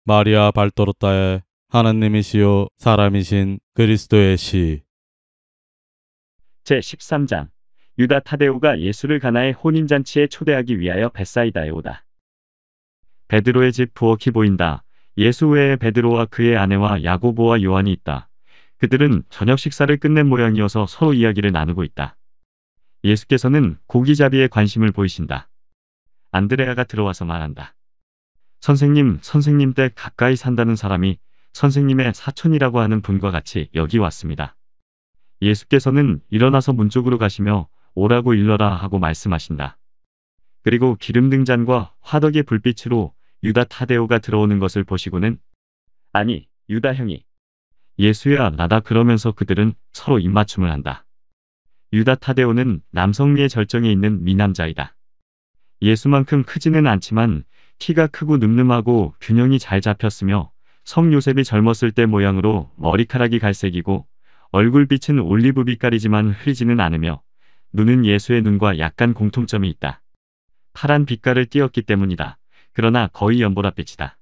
마리아 발도로타의 하나님이시요 사람이신 그리스도의 시. 제13장 유다 타데오가 예수를 가나의 혼인잔치에 초대하기 위하여 벳사이다에 오다. 베드로의 집 부엌이 보인다. 예수 외에 베드로와 그의 아내와 야고보와 요한이 있다. 그들은 저녁 식사를 끝낸 모양이어서 서로 이야기를 나누고 있다. 예수께서는 고기잡이에 관심을 보이신다. 안드레아가 들어와서 말한다. 선생님 댁 가까이 산다는 사람이 선생님의 사촌이라고 하는 분과 같이 여기 왔습니다. 예수께서는 일어나서 문 쪽으로 가시며 오라고 일러라 하고 말씀하신다. 그리고 기름등 잔과 화덕의 불빛으로 유다 타데오가 들어오는 것을 보시고는 아니, 유다 형이 예수야 나다 그러면서 그들은 서로 입맞춤을 한다. 유다 타데오는 남성미의 절정에 있는 미남자이다. 예수만큼 크지는 않지만 키가 크고 늠름하고 균형이 잘 잡혔으며 성 요셉이 젊었을 때 모양으로 머리카락이 갈색이고 얼굴빛은 올리브 빛깔이지만 흐리지는 않으며 눈은 예수의 눈과 약간 공통점이 있다. 파란 빛깔을 띄었기 때문이다. 그러나 거의 연보라빛이다.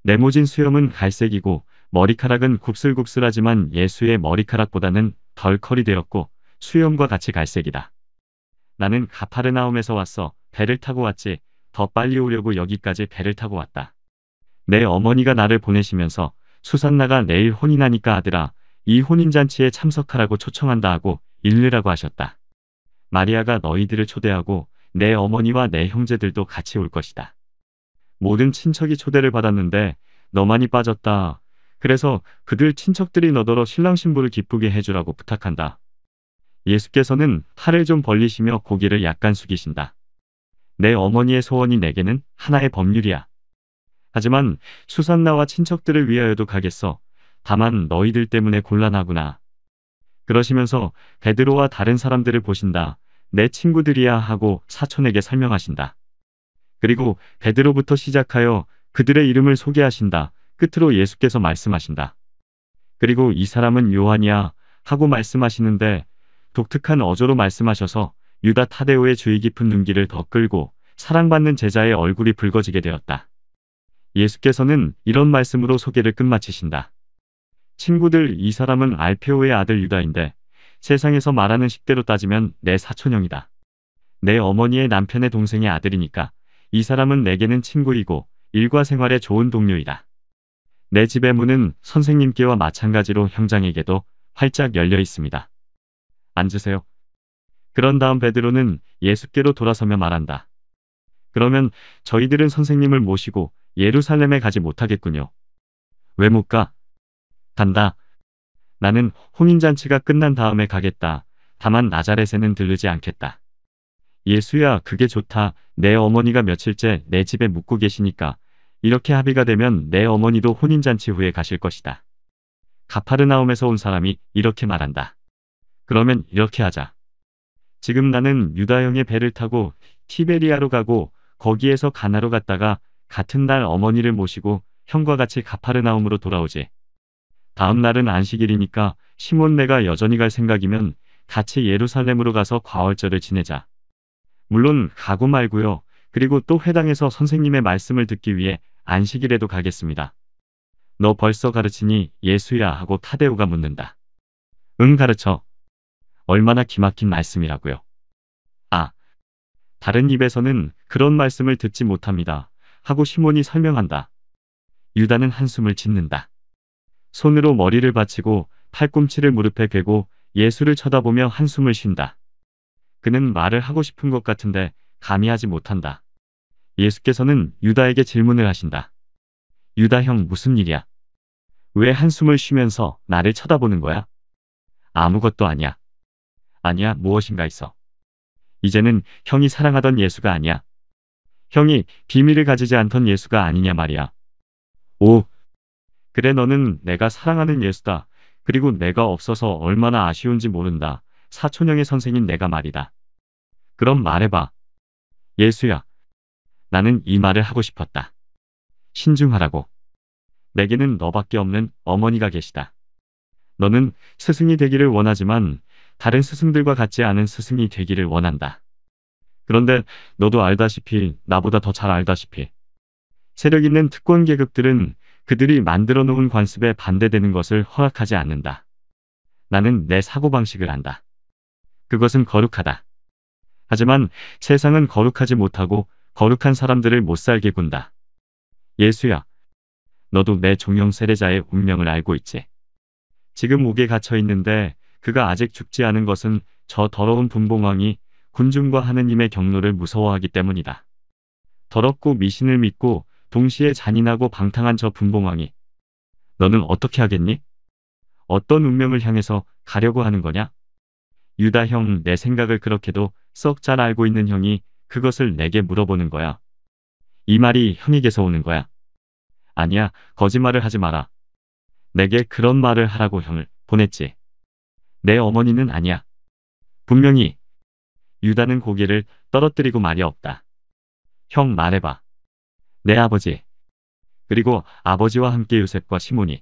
네모진 수염은 갈색이고 머리카락은 곱슬곱슬하지만 예수의 머리카락보다는 덜 컬이 되었고 수염과 같이 갈색이다. 나는 가파르나움에서 왔어. 배를 타고 왔지. 더 빨리 오려고 여기까지 배를 타고 왔다. 내 어머니가 나를 보내시면서 수산나가 내일 혼인하니까 아들아 이 혼인잔치에 참석하라고 초청한다 하고 일르라고 하셨다. 마리아가 너희들을 초대하고 내 어머니와 내 형제들도 같이 올 것이다. 모든 친척이 초대를 받았는데 너만이 빠졌다. 그래서 그들 친척들이 너더러 신랑 신부를 기쁘게 해주라고 부탁한다. 예수께서는 팔을 좀 벌리시며 고개를 약간 숙이신다. 내 어머니의 소원이 내게는 하나의 법률이야. 하지만 수산나와 친척들을 위하여도 가겠어. 다만 너희들 때문에 곤란하구나. 그러시면서 베드로와 다른 사람들을 보신다. 내 친구들이야 하고 사촌에게 설명하신다. 그리고 베드로부터 시작하여 그들의 이름을 소개하신다. 끝으로 예수께서 말씀하신다. 그리고 이 사람은 요한이야 하고 말씀하시는데 독특한 어조로 말씀하셔서 유다 타데오의 주의 깊은 눈길을 더 끌고 사랑받는 제자의 얼굴이 붉어지게 되었다. 예수께서는 이런 말씀으로 소개를 끝마치신다. 친구들, 이 사람은 알페오의 아들 유다인데 세상에서 말하는 식대로 따지면 내 사촌형이다. 내 어머니의 남편의 동생의 아들이니까 이 사람은 내게는 친구이고 일과 생활에 좋은 동료이다. 내 집의 문은 선생님께와 마찬가지로 형장에게도 활짝 열려 있습니다. 앉으세요. 그런 다음 베드로는 예수께로 돌아서며 말한다. 그러면 저희들은 선생님을 모시고 예루살렘에 가지 못하겠군요. 왜 못 가? 간다. 나는 혼인잔치가 끝난 다음에 가겠다. 다만 나자렛에는 들르지 않겠다. 예수야, 그게 좋다. 내 어머니가 며칠째 내 집에 묵고 계시니까 이렇게 합의가 되면 내 어머니도 혼인잔치 후에 가실 것이다. 가파르나움에서 온 사람이 이렇게 말한다. 그러면 이렇게 하자. 지금 나는 유다 형의 배를 타고 티베리아로 가고 거기에서 가나로 갔다가 같은 날 어머니를 모시고 형과 같이 가파르나움으로 돌아오지. 다음 날은 안식일이니까 시몬 내가 여전히 갈 생각이면 같이 예루살렘으로 가서 과월절을 지내자. 물론 가고 말고요. 그리고 또 회당에서 선생님의 말씀을 듣기 위해 안식일에도 가겠습니다. 너 벌써 가르치니 예수야 하고 타데오가 묻는다. 응, 가르쳐. 얼마나 기막힌 말씀이라고요. 아, 다른 입에서는 그런 말씀을 듣지 못합니다. 하고 시몬이 설명한다. 유다는 한숨을 짓는다. 손으로 머리를 받치고 팔꿈치를 무릎에 괴고 예수를 쳐다보며 한숨을 쉰다. 그는 말을 하고 싶은 것 같은데 감히 하지 못한다. 예수께서는 유다에게 질문을 하신다. 유다 형 무슨 일이야? 왜 한숨을 쉬면서 나를 쳐다보는 거야? 아무것도 아니야. 아니야, 무엇인가 있어. 이제는 형이 사랑하던 예수가 아니야. 형이 비밀을 가지지 않던 예수가 아니냐 말이야. 오, 그래 너는 내가 사랑하는 예수다. 그리고 내가 없어서 얼마나 아쉬운지 모른다. 사촌형의 선생인 내가 말이다. 그럼 말해봐. 예수야. 나는 이 말을 하고 싶었다. 신중하라고. 내게는 너밖에 없는 어머니가 계시다. 너는 스승이 되기를 원하지만 다른 스승들과 같지 않은 스승이 되기를 원한다. 그런데 너도 알다시피 나보다 더 잘 알다시피 세력 있는 특권 계급들은 그들이 만들어 놓은 관습에 반대되는 것을 허락하지 않는다. 나는 내 사고방식을 안다. 그것은 거룩하다. 하지만 세상은 거룩하지 못하고 거룩한 사람들을 못 살게 군다. 예수야, 너도 내 종형 세례자의 운명을 알고 있지. 지금 옥에 갇혀 있는데 그가 아직 죽지 않은 것은 저 더러운 분봉왕이 군중과 하느님의 경로를 무서워하기 때문이다. 더럽고 미신을 믿고 동시에 잔인하고 방탕한 저 분봉왕이. 너는 어떻게 하겠니? 어떤 운명을 향해서 가려고 하는 거냐? 유다 형, 내 생각을 그렇게도 썩 잘 알고 있는 형이 그것을 내게 물어보는 거야. 이 말이 형에게서 오는 거야. 아니야, 거짓말을 하지 마라. 내게 그런 말을 하라고 형을 보냈지. 내 어머니는 아니야. 분명히. 유다는 고개를 떨어뜨리고 말이 없다. 형, 말해봐. 내 아버지. 그리고 아버지와 함께 요셉과 시몬이.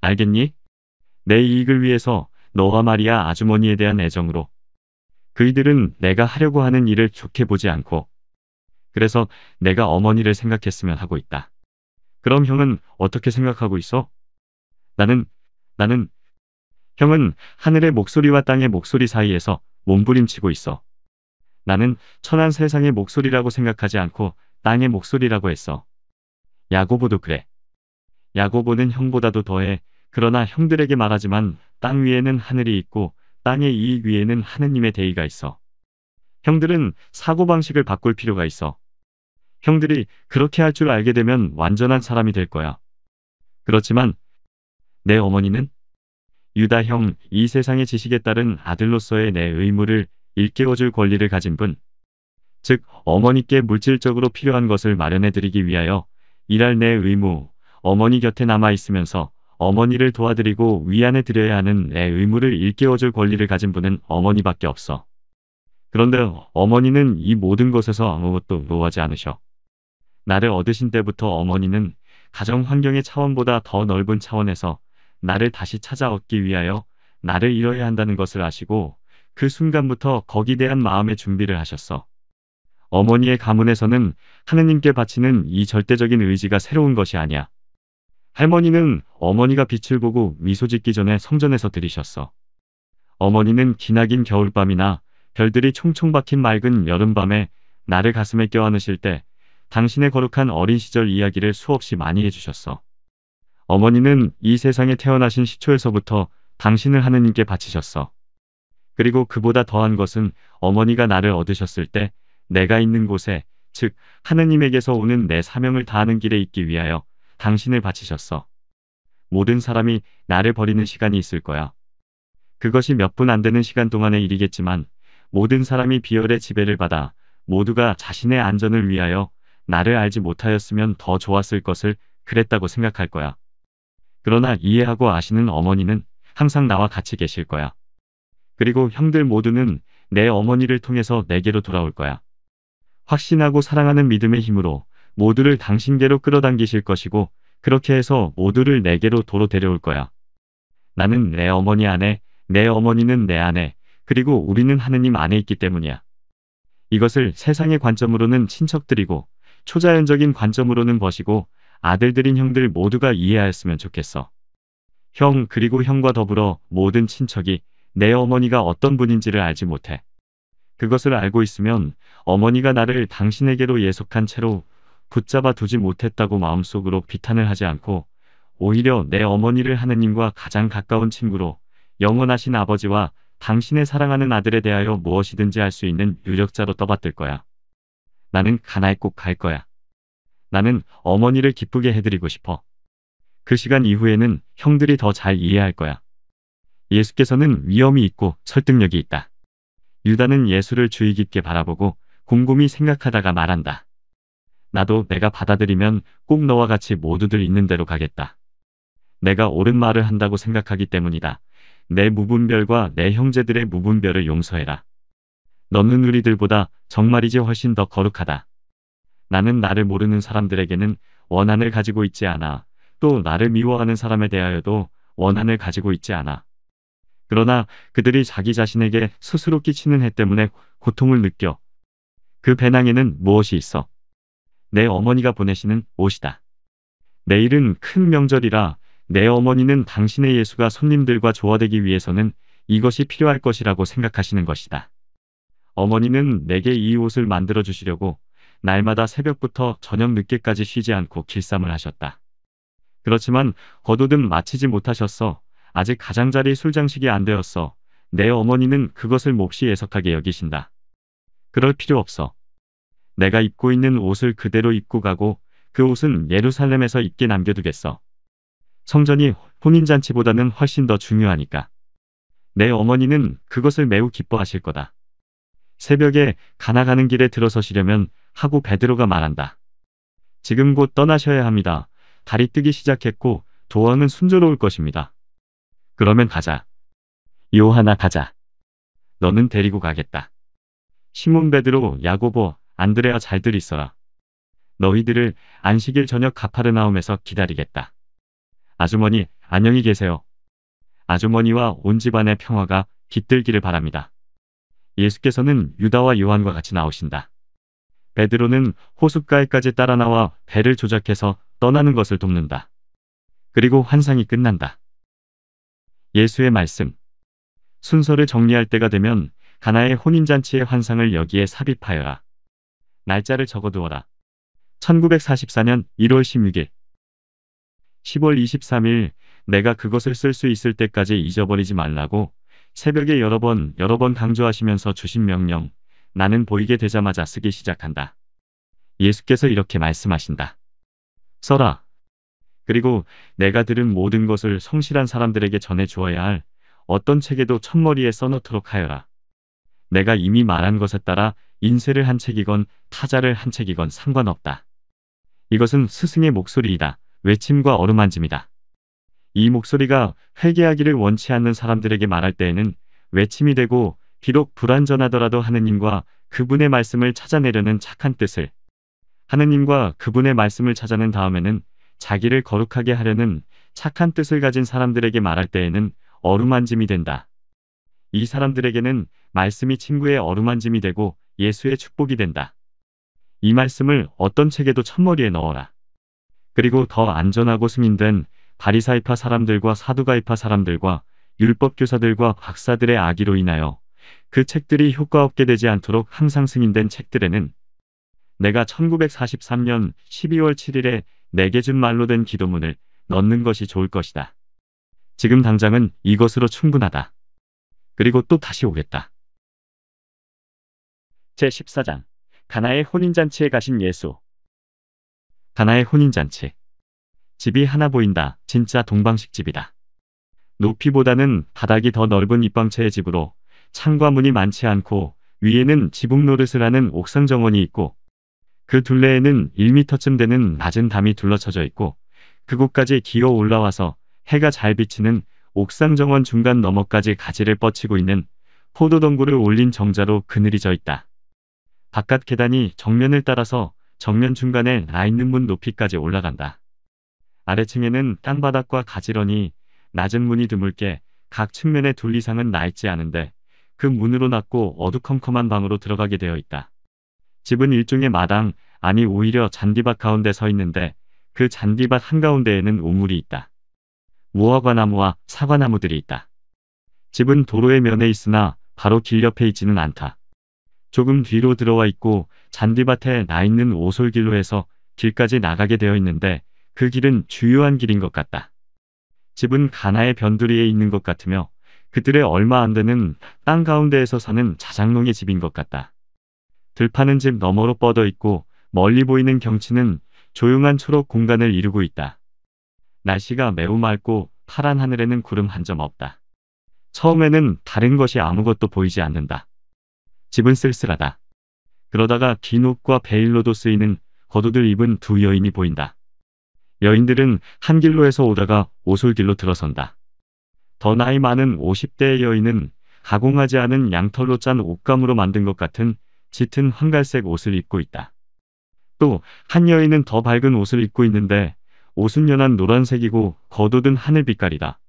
알겠니? 내 이익을 위해서 너와 마리아 아주머니에 대한 애정으로. 그이들은 내가 하려고 하는 일을 좋게 보지 않고. 그래서 내가 어머니를 생각했으면 하고 있다. 그럼 형은 어떻게 생각하고 있어? 나는, 형은 하늘의 목소리와 땅의 목소리 사이에서 몸부림치고 있어. 나는 천한 세상의 목소리라고 생각하지 않고 땅의 목소리라고 했어. 야고보도 그래. 야고보는 형보다도 더해. 그러나 형들에게 말하지만 땅 위에는 하늘이 있고 땅의 이익 위에는 하느님의 대의가 있어. 형들은 사고방식을 바꿀 필요가 있어. 형들이 그렇게 할 줄 알게 되면 완전한 사람이 될 거야. 그렇지만 내 어머니는? 유다 형, 이 세상의 지식에 따른 아들로서의 내 의무를 일깨워줄 권리를 가진 분. 즉, 어머니께 물질적으로 필요한 것을 마련해드리기 위하여 일할 내 의무, 어머니 곁에 남아있으면서 어머니를 도와드리고 위안해 드려야 하는 내 의무를 일깨워줄 권리를 가진 분은 어머니밖에 없어. 그런데 어머니는 이 모든 것에서 아무것도 노하지 않으셔. 나를 얻으신 때부터 어머니는 가정 환경의 차원보다 더 넓은 차원에서 나를 다시 찾아 얻기 위하여 나를 잃어야 한다는 것을 아시고 그 순간부터 거기에 대한 마음의 준비를 하셨어. 어머니의 가문에서는 하느님께 바치는 이 절대적인 의지가 새로운 것이 아니야. 할머니는 어머니가 빛을 보고 미소 짓기 전에 성전에서 들이셨어. 어머니는 기나긴 겨울밤이나 별들이 총총 박힌 맑은 여름밤에 나를 가슴에 껴안으실 때 당신의 거룩한 어린 시절 이야기를 수없이 많이 해주셨어. 어머니는 이 세상에 태어나신 시초에서부터 당신을 하느님께 바치셨어. 그리고 그보다 더한 것은 어머니가 나를 얻으셨을 때 내가 있는 곳에, 즉 하느님에게서 오는 내 사명을 다하는 길에 있기 위하여 당신을 바치셨어. 모든 사람이 나를 버리는 시간이 있을 거야. 그것이 몇 분 안 되는 시간 동안의 일이겠지만 모든 사람이 비열의 지배를 받아 모두가 자신의 안전을 위하여 나를 알지 못하였으면 더 좋았을 것을 그랬다고 생각할 거야. 그러나 이해하고 아시는 어머니는 항상 나와 같이 계실 거야. 그리고 형들 모두는 내 어머니를 통해서 내게로 돌아올 거야. 확신하고 사랑하는 믿음의 힘으로 모두를 당신께로 끌어당기실 것이고 그렇게 해서 모두를 내게로 도로 데려올 거야. 나는 내 어머니 안에, 내 어머니는 내 안에, 그리고 우리는 하느님 안에 있기 때문이야. 이것을 세상의 관점으로는 친척들이고 초자연적인 관점으로는 벗이고 아들들인 형들 모두가 이해하였으면 좋겠어. 형 그리고 형과 더불어 모든 친척이 내 어머니가 어떤 분인지를 알지 못해. 그것을 알고 있으면 어머니가 나를 당신에게로 예속한 채로 붙잡아 두지 못했다고 마음속으로 비탄을 하지 않고 오히려 내 어머니를 하느님과 가장 가까운 친구로 영원하신 아버지와 당신의 사랑하는 아들에 대하여 무엇이든지 할 수 있는 유력자로 떠받들 거야. 나는 가나에 꼭 갈 거야. 나는 어머니를 기쁘게 해드리고 싶어. 그 시간 이후에는 형들이 더 잘 이해할 거야. 예수께서는 위엄이 있고 설득력이 있다. 유다는 예수를 주의 깊게 바라보고 곰곰이 생각하다가 말한다. 나도 내가 받아들이면 꼭 너와 같이 모두들 있는 대로 가겠다. 내가 옳은 말을 한다고 생각하기 때문이다. 내 무분별과 내 형제들의 무분별을 용서해라. 너는 우리들보다 정말이지 훨씬 더 거룩하다. 나는 나를 모르는 사람들에게는 원한을 가지고 있지 않아. 또 나를 미워하는 사람에 대하여도 원한을 가지고 있지 않아. 그러나 그들이 자기 자신에게 스스로 끼치는 해 때문에 고통을 느껴. 그 배낭에는 무엇이 있어? 내 어머니가 보내시는 옷이다. 내일은 큰 명절이라 내 어머니는 당신의 예수가 손님들과 조화되기 위해서는 이것이 필요할 것이라고 생각하시는 것이다. 어머니는 내게 이 옷을 만들어 주시려고 날마다 새벽부터 저녁 늦게까지 쉬지 않고 길쌈을 하셨다. 그렇지만 거두든 마치지 못하셨어. 아직 가장자리 술장식이 안 되었어. 내 어머니는 그것을 몹시 애석하게 여기신다. 그럴 필요 없어. 내가 입고 있는 옷을 그대로 입고 가고 그 옷은 예루살렘에서 입게 남겨두겠어. 성전이 혼인잔치보다는 훨씬 더 중요하니까. 내 어머니는 그것을 매우 기뻐하실 거다. 새벽에 가나 가는 길에 들어서시려면 하고 베드로가 말한다. 지금 곧 떠나셔야 합니다. 달이 뜨기 시작했고 도어는 순조로울 것입니다. 그러면 가자. 요하나 가자. 너는 데리고 가겠다. 시몬 베드로, 야고보, 안드레아 잘들 있어라. 너희들을 안식일 저녁 가파르나움에서 기다리겠다. 아주머니, 안녕히 계세요. 아주머니와 온 집안의 평화가 깃들기를 바랍니다. 예수께서는 유다와 요한과 같이 나오신다. 베드로는 호숫가에까지 따라 나와 배를 조작해서 떠나는 것을 돕는다. 그리고 환상이 끝난다. 예수의 말씀. 순서를 정리할 때가 되면 가나의 혼인잔치의 환상을 여기에 삽입하여라. 날짜를 적어두어라. 1944년 1월 16일. 10월 23일 내가 그것을 쓸 수 있을 때까지 잊어버리지 말라고 새벽에 여러 번 강조하시면서 주신 명령. 나는 보이게 되자마자 쓰기 시작한다. 예수께서 이렇게 말씀하신다. 써라. 그리고 내가 들은 모든 것을 성실한 사람들에게 전해 주어야 할 어떤 책에도 첫머리에 써놓도록 하여라. 내가 이미 말한 것에 따라 인쇄를 한 책이건 타자를 한 책이건 상관없다. 이것은 스승의 목소리이다. 외침과 어루만짐이다. 이 목소리가 회개하기를 원치 않는 사람들에게 말할 때에는 외침이 되고 비록 불완전하더라도 하느님과 그분의 말씀을 찾아내려는 착한 뜻을, 하느님과 그분의 말씀을 찾아낸 다음에는 자기를 거룩하게 하려는 착한 뜻을 가진 사람들에게 말할 때에는 어루만짐이 된다. 이 사람들에게는 말씀이 친구의 어루만짐이 되고 예수의 축복이 된다. 이 말씀을 어떤 책에도 첫머리에 넣어라. 그리고 더 안전하고 승인된 바리사이파 사람들과 사두가이파 사람들과 율법교사들과 박사들의 악의로 인하여 그 책들이 효과 없게 되지 않도록 항상 승인된 책들에는 내가 1943년 12월 7일에 내게 준 말로 된 기도문을 넣는 것이 좋을 것이다. 지금 당장은 이것으로 충분하다. 그리고 또 다시 오겠다. 제14장. 가나의 혼인잔치에 가신 예수. 가나의 혼인잔치. 집이 하나 보인다. 진짜 동방식 집이다. 높이보다는 바닥이 더 넓은 입방체의 집으로 창과 문이 많지 않고 위에는 지붕 노릇을 하는 옥상 정원이 있고 그 둘레에는 1m쯤 되는 낮은 담이 둘러쳐져 있고 그곳까지 기어 올라와서 해가 잘 비치는 옥상 정원 중간 너머까지 가지를 뻗치고 있는 포도덩굴을 올린 정자로 그늘이 져 있다. 바깥 계단이 정면을 따라서 정면 중간에 나 있는 문 높이까지 올라간다. 아래층에는 땅바닥과 가지런히 낮은 문이 드물게 각 측면에 둘 이상은 나 있지 않은데 그 문으로 낮고 어두컴컴한 방으로 들어가게 되어 있다. 집은 일종의 마당, 아니 오히려 잔디밭 가운데 서 있는데 그 잔디밭 한가운데에는 우물이 있다. 무화과나무와 사과나무들이 있다. 집은 도로의 면에 있으나 바로 길 옆에 있지는 않다. 조금 뒤로 들어와 있고 잔디밭에 나 있는 오솔길로 해서 길까지 나가게 되어 있는데 그 길은 주요한 길인 것 같다. 집은 가나의 변두리에 있는 것 같으며 그들의 얼마 안 되는 땅 가운데에서 사는 자장농의 집인 것 같다. 들파는 집 너머로 뻗어 있고 멀리 보이는 경치는 조용한 초록 공간을 이루고 있다. 날씨가 매우 맑고 파란 하늘에는 구름 한 점 없다. 처음에는 다른 것이 아무것도 보이지 않는다. 집은 쓸쓸하다. 그러다가 긴 옷과 베일로도 쓰이는 겉옷을 입은 두 여인이 보인다. 여인들은 한 길로 해서 오다가 오솔길로 들어선다. 더 나이 많은 50대의 여인은 가공하지 않은 양털로 짠 옷감으로 만든 것 같은 짙은 황갈색 옷을 입고 있다. 또 한 여인은 더 밝은 옷을 입고 있는데 옷은 연한 노란색이고 겉옷은 하늘빛깔이다.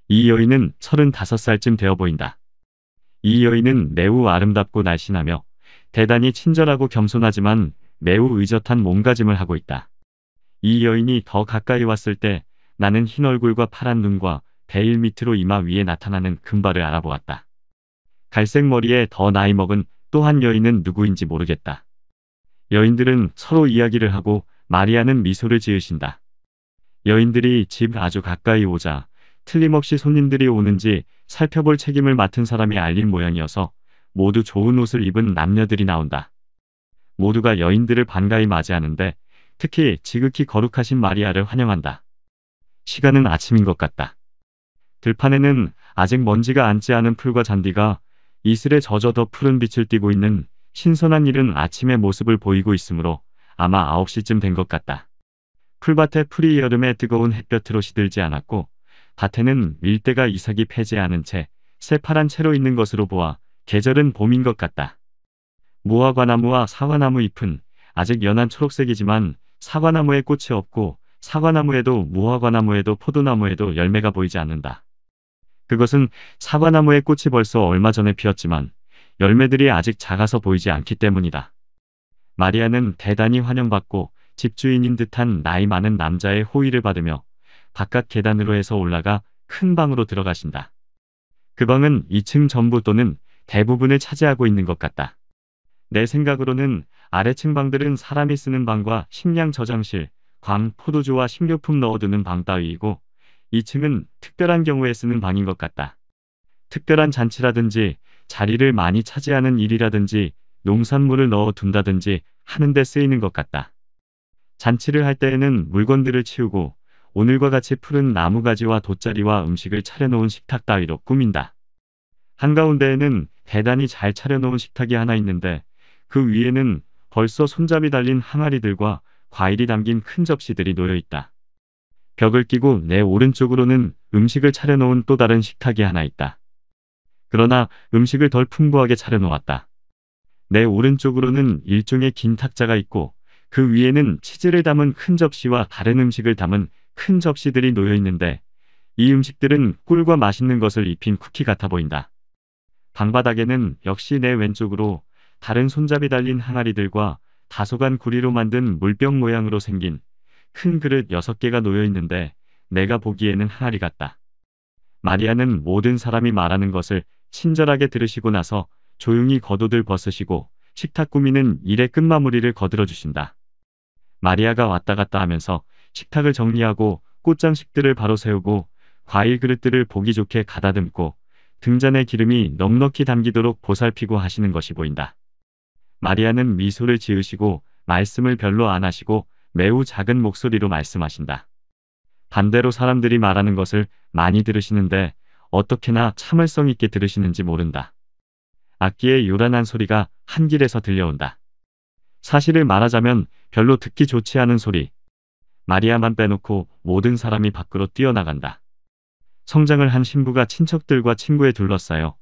이 여인은 35살쯤 되어 보인다. 이 여인은 매우 아름답고 날씬하며 대단히 친절하고 겸손하지만 매우 의젓한 몸가짐을 하고 있다. 이 여인이 더 가까이 왔을 때 나는 흰 얼굴과 파란 눈과 베일 밑으로 이마 위에 나타나는 금발을 알아보았다. 갈색 머리에 더 나이 먹은 또 한 여인은 누구인지 모르겠다. 여인들은 서로 이야기를 하고 마리아는 미소를 지으신다. 여인들이 집 아주 가까이 오자 틀림없이 손님들이 오는지 살펴볼 책임을 맡은 사람이 알린 모양이어서 모두 좋은 옷을 입은 남녀들이 나온다. 모두가 여인들을 반가이 맞이하는데 특히 지극히 거룩하신 마리아를 환영한다. 시간은 아침인 것 같다. 들판에는 아직 먼지가 앉지 않은 풀과 잔디가 이슬에 젖어 더 푸른 빛을 띠고 있는 신선한 이른 아침의 모습을 보이고 있으므로 아마 9시쯤 된 것 같다. 풀밭에 풀이 여름의 뜨거운 햇볕으로 시들지 않았고 밭에는 밀대가 이삭이 패지 않은 채 새파란 채로 있는 것으로 보아 계절은 봄인 것 같다. 무화과나무와 사과나무 잎은 아직 연한 초록색이지만 사과나무에 꽃이 없고 사과나무에도 무화과나무에도 포도나무에도 열매가 보이지 않는다. 그것은 사과나무의 꽃이 벌써 얼마 전에 피었지만 열매들이 아직 작아서 보이지 않기 때문이다. 마리아는 대단히 환영받고 집주인인 듯한 나이 많은 남자의 호의를 받으며 바깥 계단으로 해서 올라가 큰 방으로 들어가신다. 그 방은 2층 전부 또는 대부분을 차지하고 있는 것 같다. 내 생각으로는 아래층 방들은 사람이 쓰는 방과 식량 저장실, 광, 포도주와 식료품 넣어두는 방 따위이고 2층은 특별한 경우에 쓰는 방인 것 같다. 특별한 잔치라든지 자리를 많이 차지하는 일이라든지 농산물을 넣어둔다든지 하는 데 쓰이는 것 같다. 잔치를 할 때에는 물건들을 치우고 오늘과 같이 푸른 나무가지와 돗자리와 음식을 차려놓은 식탁 따위로 꾸민다. 한가운데에는 대단히 잘 차려놓은 식탁이 하나 있는데 그 위에는 벌써 손잡이 달린 항아리들과 과일이 담긴 큰 접시들이 놓여 있다. 벽을 끼고 내 오른쪽으로는 음식을 차려놓은 또 다른 식탁이 하나 있다. 그러나 음식을 덜 풍부하게 차려놓았다. 내 오른쪽으로는 일종의 긴 탁자가 있고 그 위에는 치즈를 담은 큰 접시와 다른 음식을 담은 큰 접시들이 놓여 있는데 이 음식들은 꿀과 맛있는 것을 입힌 쿠키 같아 보인다. 방바닥에는 역시 내 왼쪽으로 다른 손잡이 달린 항아리들과 다소간 구리로 만든 물병 모양으로 생긴 큰 그릇 6개가 놓여 있는데 내가 보기에는 항아리 같다. 마리아는 모든 사람이 말하는 것을 친절하게 들으시고 나서 조용히 겉옷을 벗으시고 식탁 꾸미는 일의 끝마무리를 거들어 주신다. 마리아가 왔다 갔다 하면서 식탁을 정리하고 꽃장식들을 바로 세우고 과일 그릇들을 보기 좋게 가다듬고 등잔에 기름이 넉넉히 담기도록 보살피고 하시는 것이 보인다. 마리아는 미소를 지으시고 말씀을 별로 안 하시고 매우 작은 목소리로 말씀하신다. 반대로 사람들이 말하는 것을 많이 들으시는데 어떻게나 참을성 있게 들으시는지 모른다. 악기의 요란한 소리가 한 길에서 들려온다. 사실을 말하자면 별로 듣기 좋지 않은 소리. 마리아만 빼놓고 모든 사람이 밖으로 뛰어나간다. 성장을 한 신부가 친척들과 친구에 둘러싸여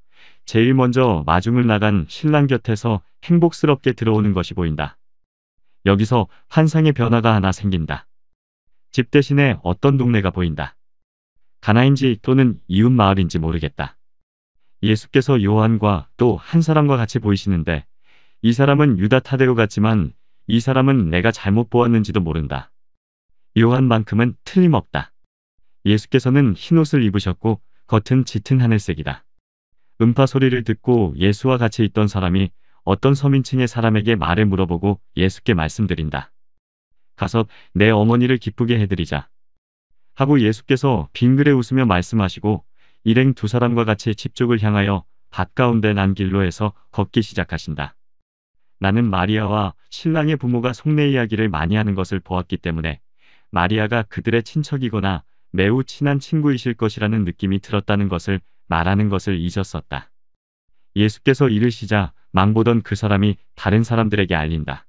제일 먼저 마중을 나간 신랑 곁에서 행복스럽게 들어오는 것이 보인다. 여기서 환상의 변화가 하나 생긴다. 집 대신에 어떤 동네가 보인다. 가나인지 또는 이웃 마을인지 모르겠다. 예수께서 요한과 또 한 사람과 같이 보이시는데 이 사람은 유다 타데오 같지만 이 사람은 내가 잘못 보았는지도 모른다. 요한만큼은 틀림없다. 예수께서는 흰옷을 입으셨고 겉은 짙은 하늘색이다. 음파 소리를 듣고 예수와 같이 있던 사람이 어떤 서민층의 사람에게 말을 물어보고 예수께 말씀드린다. 가서 내 어머니를 기쁘게 해드리자. 하고 예수께서 빙그레 웃으며 말씀하시고 일행 두 사람과 같이 집 쪽을 향하여 밭 가운데 난 길로 해서 걷기 시작하신다. 나는 마리아와 신랑의 부모가 속내 이야기를 많이 하는 것을 보았기 때문에 마리아가 그들의 친척이거나 매우 친한 친구이실 것이라는 느낌이 들었다는 것을 말하는 것을 잊었었다. 예수께서 이르시자 망보던 그 사람이 다른 사람들에게 알린다.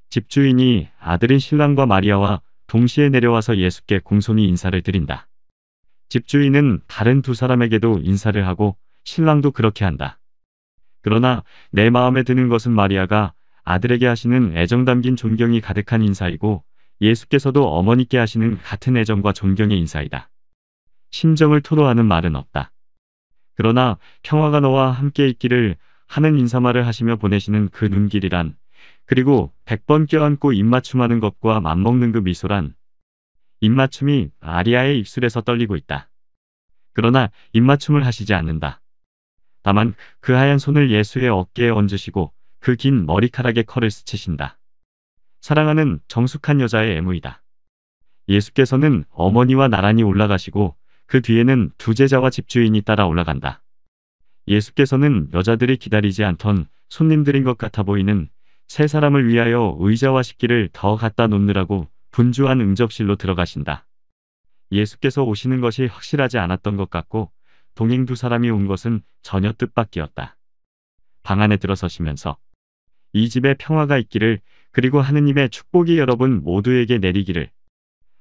집주인이 아들인 신랑과 마리아와 동시에 내려와서 예수께 공손히 인사를 드린다. 집주인은 다른 두 사람에게도 인사를 하고 신랑도 그렇게 한다. 그러나 내 마음에 드는 것은 마리아가 아들에게 하시는 애정 담긴 존경이 가득한 인사이고 예수께서도 어머니께 하시는 같은 애정과 존경의 인사이다. 심정을 토로하는 말은 없다. 그러나 평화가 너와 함께 있기를 하는 인사말을 하시며 보내시는 그 눈길이란 그리고 100번 껴안고 입맞춤하는 것과 맞먹는 그 미소란 입맞춤이 마리아의 입술에서 떨리고 있다. 그러나 입맞춤을 하시지 않는다. 다만 그 하얀 손을 예수의 어깨에 얹으시고 그 긴 머리카락에 컬을 스치신다. 사랑하는 정숙한 여자의 애무이다. 예수께서는 어머니와 나란히 올라가시고 그 뒤에는 두 제자와 집주인이 따라 올라간다. 예수께서는 여자들이 기다리지 않던 손님들인 것 같아 보이는 세 사람을 위하여 의자와 식기를 더 갖다 놓느라고 분주한 응접실로 들어가신다. 예수께서 오시는 것이 확실하지 않았던 것 같고 동행 두 사람이 온 것은 전혀 뜻밖이었다. 방 안에 들어서시면서 이 집에 평화가 있기를 그리고 하느님의 축복이 여러분 모두에게 내리기를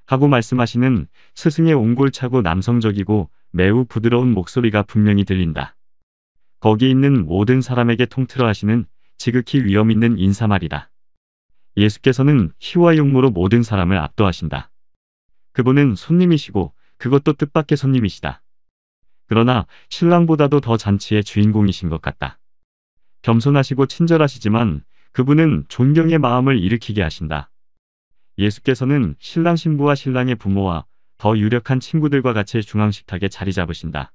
하고 말씀하시는 스승의 옹골차고 남성적이고 매우 부드러운 목소리가 분명히 들린다. 거기 있는 모든 사람에게 통틀어 하시는 지극히 위험 있는 인사말이다. 예수께서는 희와 용모로 모든 사람을 압도하신다. 그분은 손님이시고 그것도 뜻밖의 손님이시다. 그러나 신랑보다도 더 잔치의 주인공이신 것 같다. 겸손하시고 친절하시지만 그분은 존경의 마음을 일으키게 하신다. 예수께서는 신랑 신부와 신랑의 부모와 더 유력한 친구들과 같이 중앙 식탁에 자리 잡으신다.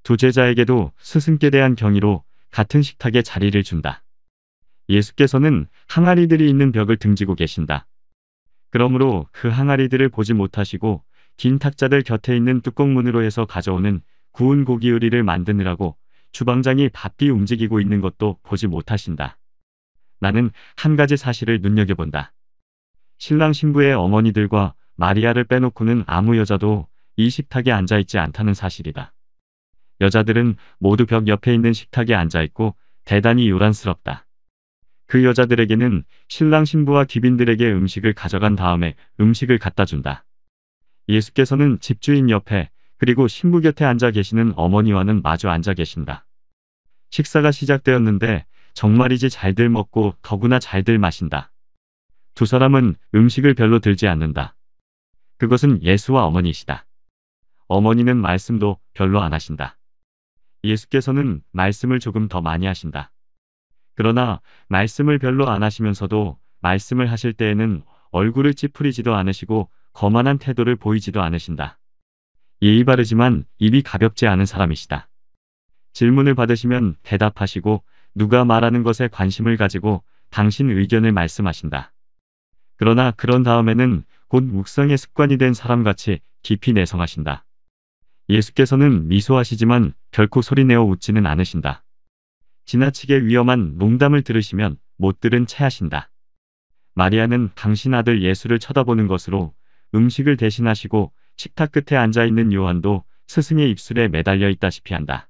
두 제자에게도 스승께 대한 경의로 같은 식탁에 자리를 준다. 예수께서는 항아리들이 있는 벽을 등지고 계신다. 그러므로 그 항아리들을 보지 못하시고 긴 탁자들 곁에 있는 뚜껑문으로 해서 가져오는 구운 고기 요리를 만드느라고 주방장이 바삐 움직이고 있는 것도 보지 못하신다. 나는 한 가지 사실을 눈여겨본다. 신랑 신부의 어머니들과 마리아를 빼놓고는 아무 여자도 이 식탁에 앉아있지 않다는 사실이다. 여자들은 모두 벽 옆에 있는 식탁에 앉아있고 대단히 요란스럽다. 그 여자들에게는 신랑 신부와 귀빈들에게 음식을 가져간 다음에 음식을 갖다 준다. 예수께서는 집주인 옆에 그리고 신부 곁에 앉아 계시는 어머니와는 마주 앉아 계신다. 식사가 시작되었는데 정말이지 잘들 먹고 더구나 잘들 마신다. 두 사람은 음식을 별로 들지 않는다. 그것은 예수와 어머니시다. 어머니는 말씀도 별로 안 하신다. 예수께서는 말씀을 조금 더 많이 하신다. 그러나 말씀을 별로 안 하시면서도 말씀을 하실 때에는 얼굴을 찌푸리지도 않으시고 거만한 태도를 보이지도 않으신다. 예의 바르지만 입이 가볍지 않은 사람이시다. 질문을 받으시면 대답하시고 누가 말하는 것에 관심을 가지고 당신 의견을 말씀하신다. 그러나 그런 다음에는 곧 묵상의 습관이 된 사람같이 깊이 내성하신다. 예수께서는 미소하시지만 결코 소리내어 웃지는 않으신다. 지나치게 위험한 농담을 들으시면 못 들은 채 하신다. 마리아는 당신 아들 예수를 쳐다보는 것으로 음식을 대신하시고 식탁 끝에 앉아있는 요한도 스승의 입술에 매달려 있다시피 한다.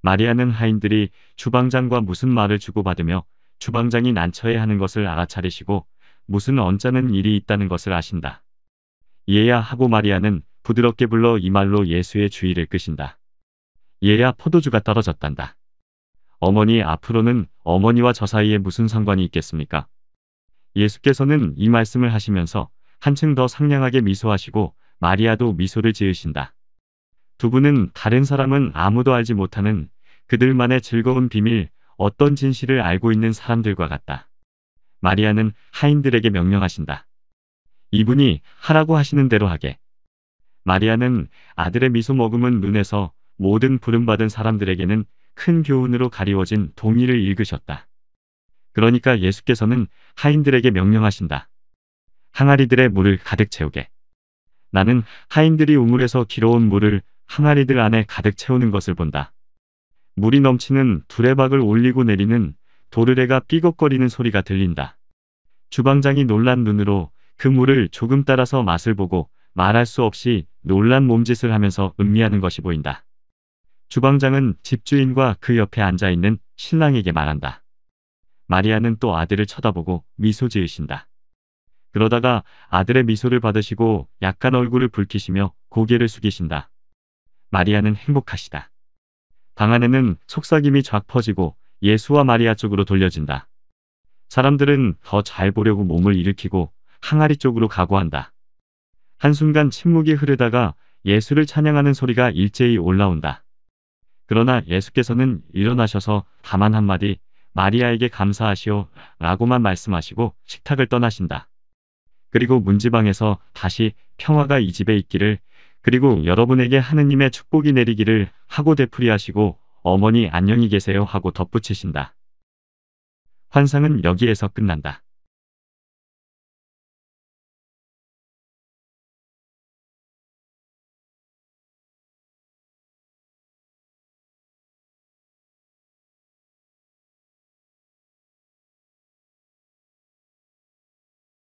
마리아는 하인들이 주방장과 무슨 말을 주고받으며 주방장이 난처해하는 것을 알아차리시고 무슨 언짢은 일이 있다는 것을 아신다. 얘야 하고 마리아는 부드럽게 불러 이 말로 예수의 주의를 끄신다. 얘야 포도주가 떨어졌단다. 어머니 앞으로는 어머니와 저 사이에 무슨 상관이 있겠습니까? 예수께서는 이 말씀을 하시면서 한층 더 상냥하게 미소하시고 마리아도 미소를 지으신다. 두 분은 다른 사람은 아무도 알지 못하는 그들만의 즐거운 비밀, 어떤 진실을 알고 있는 사람들과 같다. 마리아는 하인들에게 명령하신다. 이분이 하라고 하시는 대로 하게. 마리아는 아들의 미소 머금은 눈에서 모든 부름받은 사람들에게는 큰 교훈으로 가리워진 동의를 읽으셨다. 그러니까 예수께서는 하인들에게 명령하신다. 항아리들의 물을 가득 채우게. 나는 하인들이 우물에서 길어온 물을 항아리들 안에 가득 채우는 것을 본다. 물이 넘치는 두레박을 올리고 내리는 도르래가 삐걱거리는 소리가 들린다. 주방장이 놀란 눈으로 그 물을 조금 따라서 맛을 보고 말할 수 없이 놀란 몸짓을 하면서 음미하는 것이 보인다. 주방장은 집주인과 그 옆에 앉아있는 신랑에게 말한다. 마리아는 또 아들을 쳐다보고 미소 지으신다. 그러다가 아들의 미소를 받으시고 약간 얼굴을 붉히시며 고개를 숙이신다. 마리아는 행복하시다. 방 안에는 속삭임이 쫙 퍼지고 예수와 마리아 쪽으로 돌려진다. 사람들은 더 잘 보려고 몸을 일으키고 항아리 쪽으로 각오한다. 한순간 침묵이 흐르다가 예수를 찬양하는 소리가 일제히 올라온다. 그러나 예수께서는 일어나셔서 다만 한마디 마리아에게 감사하시오 라고만 말씀하시고 식탁을 떠나신다. 그리고 문지방에서 다시 평화가 이 집에 있기를, 그리고 여러분에게 하느님의 축복이 내리기를 하고 되풀이하시고 어머니 안녕히 계세요 하고 덧붙이신다. 환상은 여기에서 끝난다.